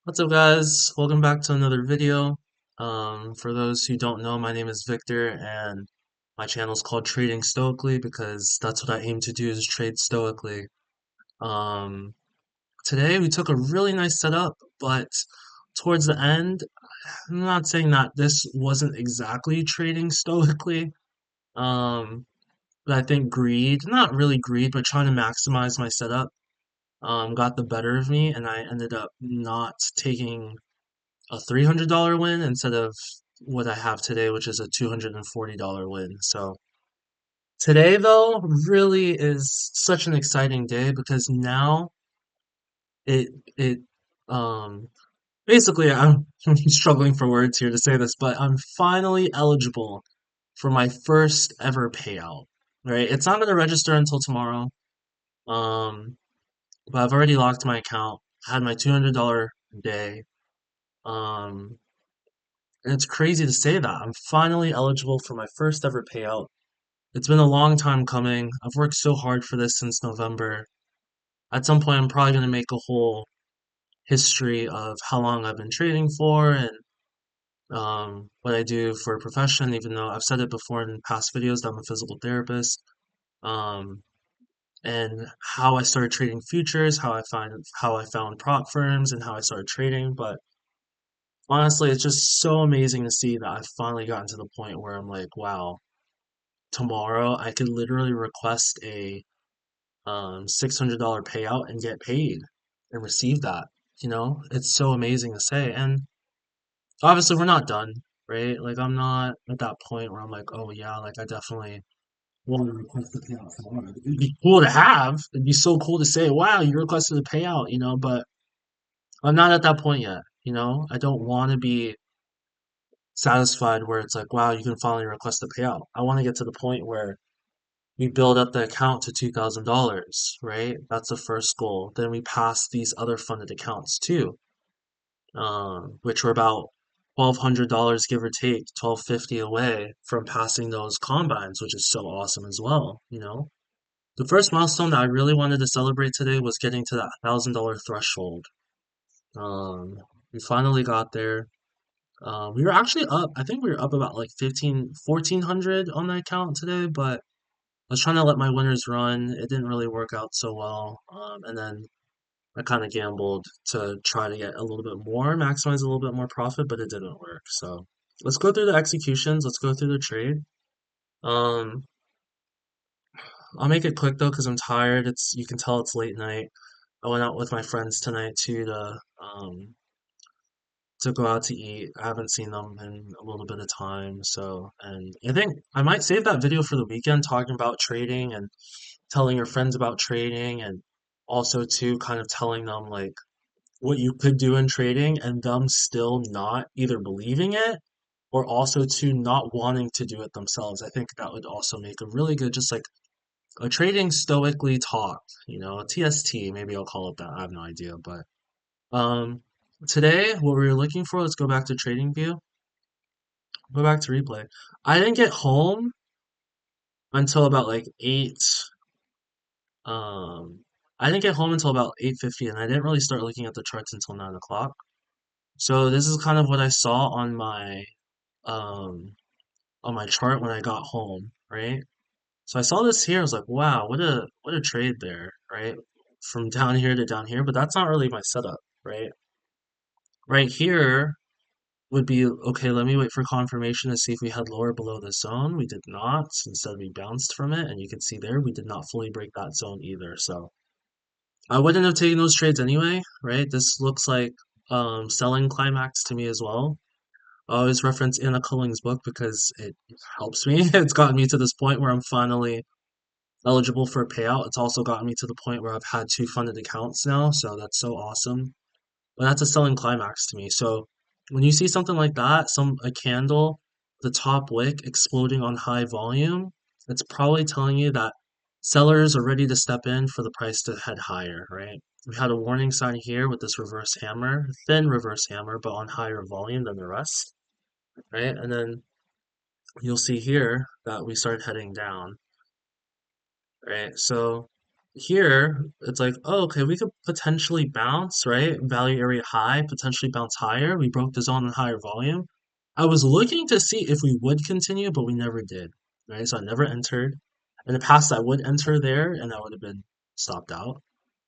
What's up, guys? Welcome back to another video. For those who don't know, my name is Victor, and my channel is called Trading Stoically because that's what I aim to do is trade stoically. Um, Today we took a really nice setup, but towards the end, I'm not saying that this wasn't exactly trading stoically. Um, but I think greed, not really greed, but trying to maximize my setup, got the better of me, and I ended up not taking a $300 win instead of what I have today, which is a $240 win. So today, though, really is such an exciting day because now it um basically I'm struggling for words here to say this, but I'm finally eligible for my first ever payout. Right? It's not going to register until tomorrow. Um, but I've already locked my account. I had my $200 day. Um, And it's crazy to say that. I'm finally eligible for my first ever payout. It's been a long time coming. I've worked so hard for this since November. At some point, I'm probably going to make a whole history of how long I've been trading for and what I do for a profession, even though I've said it before in past videos that I'm a physical therapist. Um, and how I started trading futures, how I found prop firms and how I started trading. But honestly, it's just so amazing to see that I've finally gotten to the point where I'm like, wow, tomorrow I could literally request a $600 payout and get paid and receive that. It's so amazing to say. And obviously we're not done, right? Like I'm not at that point where I'm like, oh yeah, like I definitely want to request the payout tomorrow. It'd be cool to have. It'd be so cool to say, wow, you requested a payout, but I'm not at that point yet. I don't want to be satisfied where it's like, wow, you can finally request a payout. I want to get to the point where we build up the account to $2,000, right? That's the first goal. Then we pass these other funded accounts too, which were about $1,200 give or take, 1,250 away from passing those combines, which is so awesome as well. The first milestone that I really wanted to celebrate today was getting to that $1,000 threshold. Um, we finally got there. We were actually up. I think we were up about like 1,400 on the account today, but I was trying to let my winners run. It didn't really work out so well. And then I kind of gambled to try to get a little bit more, maximize a little bit more profit, but it didn't work. So let's go through the executions. Let's go through the trade. Um, I'll make it quick though, because I'm tired. You can tell it's late night. I went out with my friends tonight too to go out to eat. I haven't seen them in a little bit of time, so and I think I might save that video for the weekend talking about trading and telling your friends about trading and also too kind of telling them like what you could do in trading and them still not either believing it or also to not wanting to do it themselves. I think that would also make a really good just like a trading stoically talk, a TST, maybe I'll call it that. I have no idea, but um today what we were looking for, let's go back to trading view. Go back to replay. I didn't get home until about like 8. Um, I didn't get home until about 8:50, and I didn't really start looking at the charts until 9 o'clock. So this is kind of what I saw um on my chart when I got home, right? So I saw this here. I was like, wow, what a trade there, right? From down here to down here, but that's not really my setup, right? Right here would be okay. Let me wait for confirmation to see if we had lower below the zone. We did not. Instead, we bounced from it, and you can see there we did not fully break that zone either. So I wouldn't have taken those trades anyway, right? This looks like selling climax to me as well. I always reference Anna Culling's book because it helps me. It's gotten me to this point where I'm finally eligible for a payout. It's also gotten me to the point where I've had two funded accounts now, so that's so awesome. But that's a selling climax to me. So when you see something like that, a candle, the top wick exploding on high volume, it's probably telling you that sellers are ready to step in for the price to head higher, right? We had a warning sign here with this reverse hammer, thin reverse hammer, but on higher volume than the rest, right? And then you'll see here that we start heading down, right? So here it's like, oh, okay, we could potentially bounce, right? Value area high, potentially bounce higher. We broke the zone in higher volume. I was looking to see if we would continue, but we never did, right? So I never entered. In the past, I would enter there and I would have been stopped out.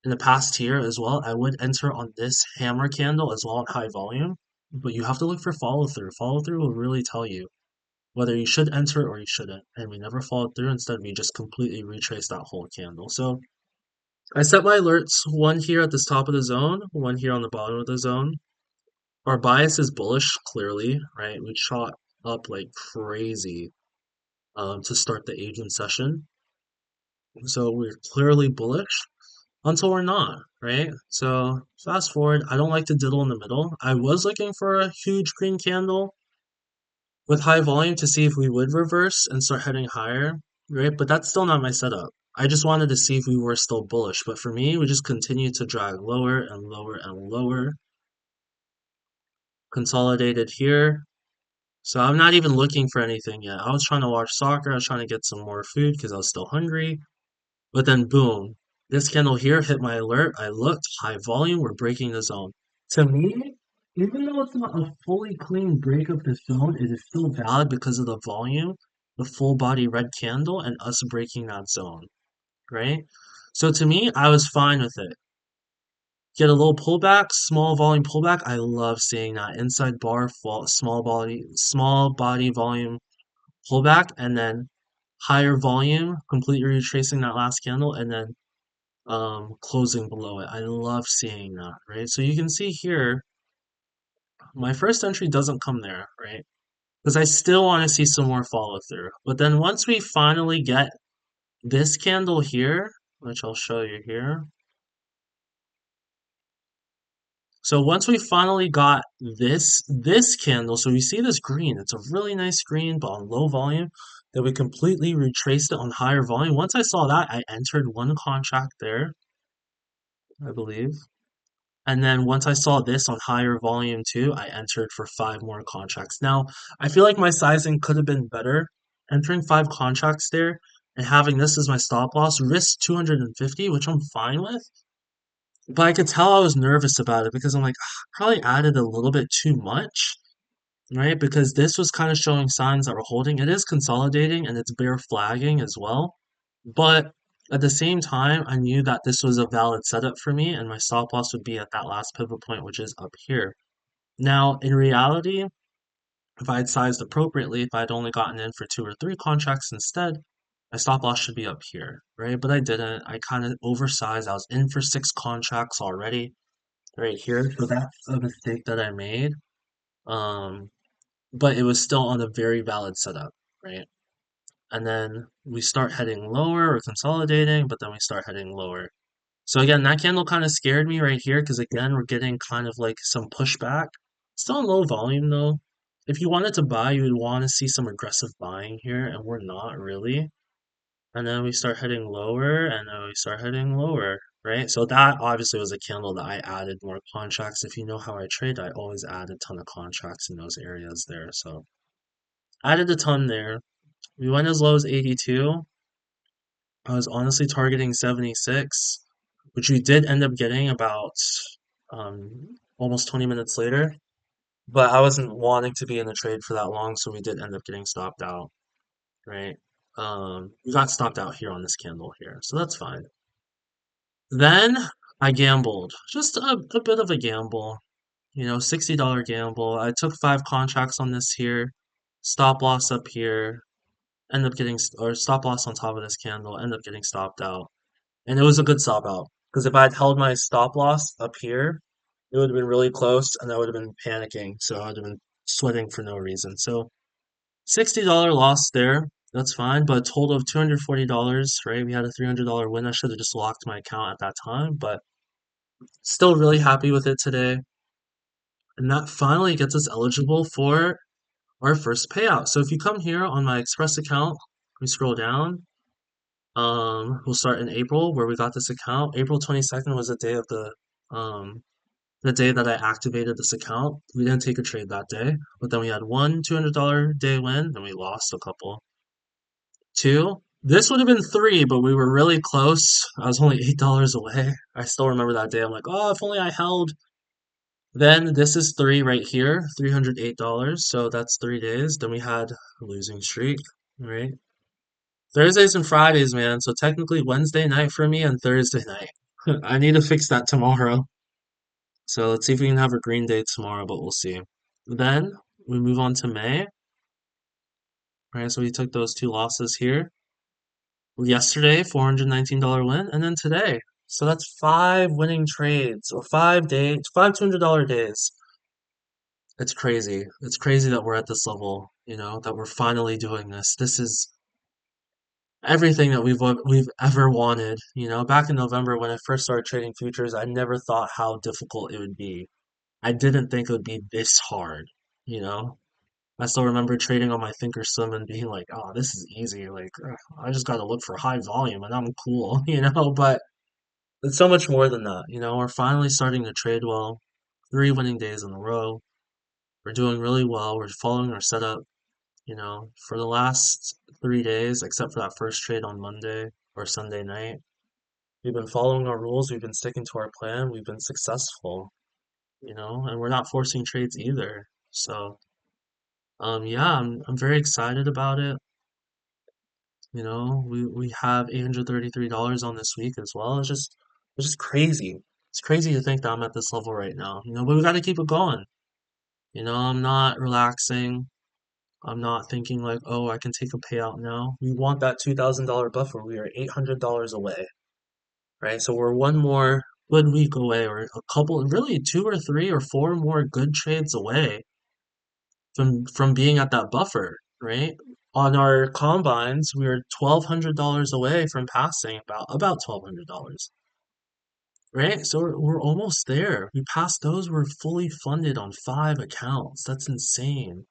In the past here as well, I would enter on this hammer candle as well at high volume, but you have to look for follow through. Follow through will really tell you whether you should enter or you shouldn't. And we never followed through. Instead, we just completely retraced that whole candle. So I set my alerts, one here at the top of the zone, one here on the bottom of the zone. Our bias is bullish, clearly, right? We shot up like crazy to start the Asian session. So we're clearly bullish until we're not, right? So fast forward, I don't like to diddle in the middle. I was looking for a huge green candle with high volume to see if we would reverse and start heading higher, right? But that's still not my setup. I just wanted to see if we were still bullish. But for me, we just continue to drag lower and lower and lower. Consolidated here. So I'm not even looking for anything yet. I was trying to watch soccer. I was trying to get some more food because I was still hungry. But then boom, this candle here hit my alert. I looked, high volume, we're breaking the zone. To me, even though it's not a fully clean break of the zone, it is still valid because of the volume, the full body red candle, and us breaking that zone, right? So to me, I was fine with it. Get a little pullback, small volume pullback. I love seeing that inside bar, small body volume pullback, and then higher volume, completely retracing that last candle, and then closing below it. I love seeing that, right? So you can see here, my first entry doesn't come there, right? Because I still want to see some more follow through. But then once we finally get this candle here, which I'll show you here. So once we finally got this candle, so you see this green, it's a really nice green, but on low volume, that we completely retraced it on higher volume. Once I saw that, I entered one contract there, I believe. And then once I saw this on higher volume too, I entered for five more contracts. Now, I feel like my sizing could have been better. Entering five contracts there and having this as my stop loss, risk 250, which I'm fine with. But I could tell I was nervous about it because I'm like, "Ah, probably added a little bit too much, right? Because this was kind of showing signs that we're holding. It is consolidating and it's bear flagging as well. But at the same time, I knew that this was a valid setup for me and my stop loss would be at that last pivot point, which is up here. Now, in reality, if I had sized appropriately, if I had only gotten in for two or three contracts instead, my stop loss should be up here, right? But I didn't. I kind of oversized. I was in for six contracts already right here. So that's a mistake that I made. Um, but it was still on a very valid setup, right? And then we start heading lower or consolidating, but then we start heading lower. So again, that candle kind of scared me right here because again, we're getting kind of like some pushback. Still in low volume though. If you wanted to buy, you would want to see some aggressive buying here, and we're not really. And then we start heading lower, and then we start heading lower, right? So that obviously was a candle that I added more contracts. If you know how I trade, I always add a ton of contracts in those areas there. So added a ton there. We went as low as 82. I was honestly targeting 76, which we did end up getting about almost 20 minutes later. But I wasn't wanting to be in the trade for that long, so we did end up getting stopped out, right? We got stopped out here on this candle here, so that's fine. Then I gambled, just a bit of a gamble, $60 gamble. I took five contracts on this here, stop loss up here, end up getting, or stop loss on top of this candle, end up getting stopped out. And it was a good stop out because if I had held my stop loss up here, it would have been really close and I would have been panicking. So I would have been sweating for no reason. So $60 loss there. That's fine, but a total of $240, right? We had a $300 win. I should have just locked my account at that time, but still really happy with it today. And that finally gets us eligible for our first payout. So if you come here on my Express account, we scroll down. We'll start in April where we got this account. April 22nd was the day that I activated this account. We didn't take a trade that day, but then we had one $200 day win, then we lost a couple. Two, This would have been three, but we were really close. I was only $8 away. I still remember that day. I'm like, oh, if only I held. Then this is three right here, $308. So that's 3 days. Then we had a losing streak, right? Thursdays and Fridays, man. So technically Wednesday night for me and Thursday night. I need to fix that tomorrow. So let's see if we can have a green day tomorrow, but we'll see. Then we move on to May, right? So we took those two losses here. Yesterday, $419 win, and then today. So that's five winning trades or 5 days, five $200 days. It's crazy. It's crazy that we're at this level, that we're finally doing this. This is everything that we've ever wanted. Back in November when I first started trading futures, I never thought how difficult it would be. I didn't think it would be this hard, you know? I still remember trading on my Thinkorswim and being like, "Oh, this is easy. Like, I just got to look for high volume and I'm cool," But it's so much more than that. We're finally starting to trade well. 3 winning days in a row. We're doing really well. We're following our setup. For the last 3 days, except for that first trade on Monday or Sunday night, we've been following our rules. We've been sticking to our plan. We've been successful, and we're not forcing trades either. So, yeah, I'm very excited about it. We have $833 on this week as well. It's just crazy. It's crazy to think that I'm at this level right now, but we got to keep it going. I'm not relaxing. I'm not thinking like, oh, I can take a payout now. We want that $2,000 buffer. We are $800 away, right? So we're one more good week away, or a couple, really two or three or four more good trades away from being at that buffer, right? On our combines, we are $1,200 away from passing about $1,200, right? So we're almost there. We passed those. We're fully funded on 5 accounts. That's insane.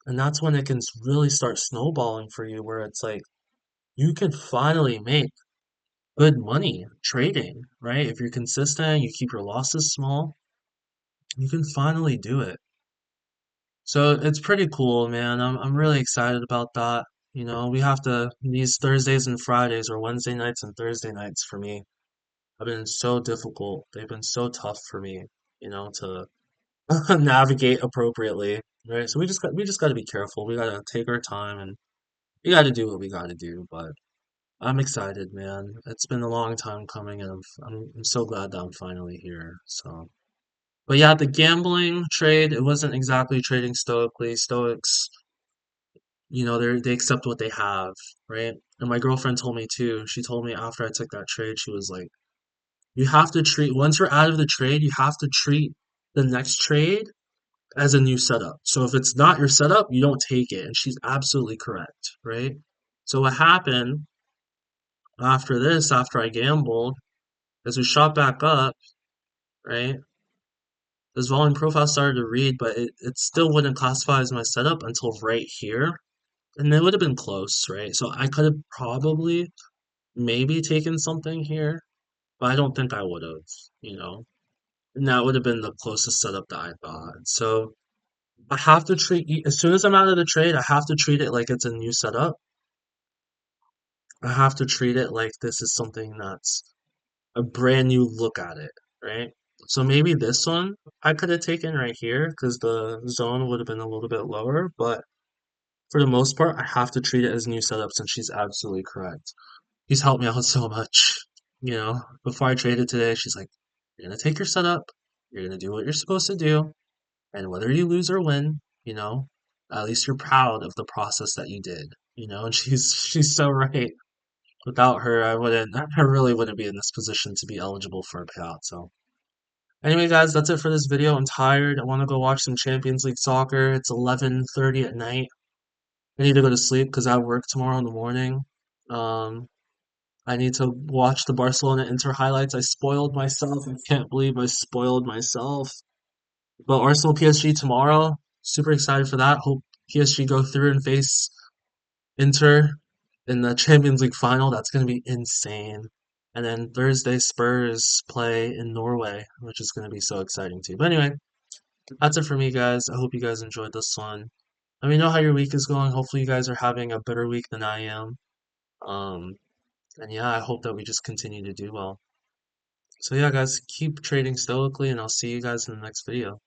And that's when it can really start snowballing for you, where it's like you can finally make good money trading, right? If you're consistent, you keep your losses small, you can finally do it. So it's pretty cool, man. I'm really excited about that. We have to, these Thursdays and Fridays or Wednesday nights and Thursday nights for me have been so difficult. They've been so tough for me, to navigate appropriately, right? So we just got to be careful. We got to take our time and we got to do what we got to do, but I'm excited, man. It's been a long time coming, and I'm so glad that I'm finally here. So, but yeah, the gambling trade, it wasn't exactly trading stoically. Stoics, they accept what they have, right? And my girlfriend told me too. She told me after I took that trade, she was like, "You have to treat once you're out of the trade, you have to treat the next trade as a new setup. So if it's not your setup, you don't take it." And she's absolutely correct, right? So what happened after this, after I gambled, as we shot back up, right? This volume profile started to read, but it still wouldn't classify as my setup until right here. And it would have been close, right? So I could have probably maybe taken something here, but I don't think I would have, you know. And that would have been the closest setup that I thought. So I have to as soon as I'm out of the trade, I have to treat it like it's a new setup. I have to treat it like this is something that's a brand new look at it, right? So maybe this one I could have taken right here because the zone would have been a little bit lower, but for the most part, I have to treat it as new setups, and she's absolutely correct. He's helped me out so much. Before I traded today, she's like, "You're gonna take your setup, you're gonna do what you're supposed to do, and whether you lose or win, at least you're proud of the process that you did." And she's so right. Without her, I really wouldn't be in this position to be eligible for a payout. So anyway, guys, that's it for this video. I'm tired. I want to go watch some Champions League soccer. It's 11:30 at night. I need to go to sleep because I work tomorrow in the morning. Um, I need to watch the Barcelona Inter highlights. I spoiled myself. I can't believe I spoiled myself. But Arsenal PSG tomorrow. Super excited for that. Hope PSG go through and face Inter in the Champions League final. That's going to be insane. And then Thursday, Spurs play in Norway, which is going to be so exciting too. But anyway, that's it for me, guys. I hope you guys enjoyed this one. Let me know how your week is going. Hopefully, you guys are having a better week than I am. Um, and yeah, I hope that we just continue to do well. So yeah, guys, keep trading stoically, and I'll see you guys in the next video.